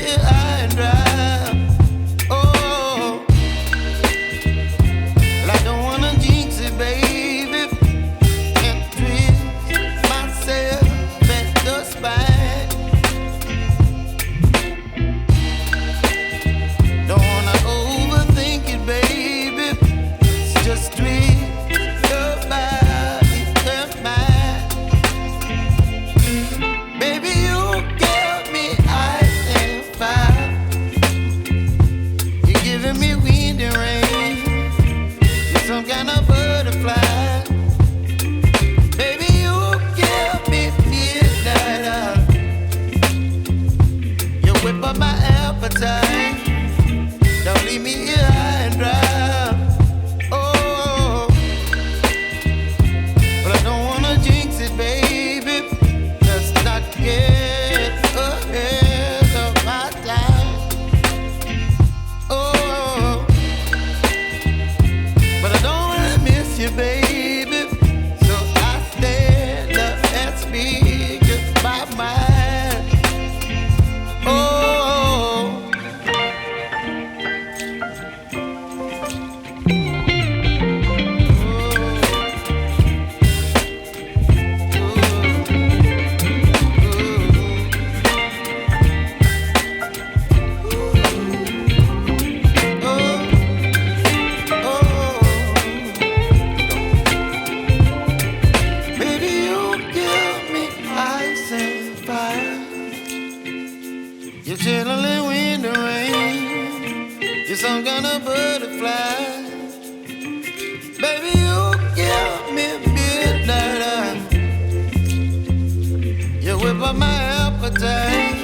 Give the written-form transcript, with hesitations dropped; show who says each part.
Speaker 1: here high and dry. Oh, well, I don't wanna jinx it, baby, and twist myself at the spine. Don't wanna overthink it, baby. It's just twist your body and mine. Baby, you give me ice and fire. You're giving me wind and rain. You're some kind of butterfly. Baby, you give me midnight. You whip up my appetite. Don't leave me here high and dry. Oh, but I don't wanna jinx it, baby. Let's not get ahead of my time. Oh, but I don't wanna miss you, baby. So I stand up and speak my mind. Oh. Baby, you give me ice and fire. You're chilling wind and rain. You're some kind of butterfly. Baby, you give me midnight. You whip up my appetite.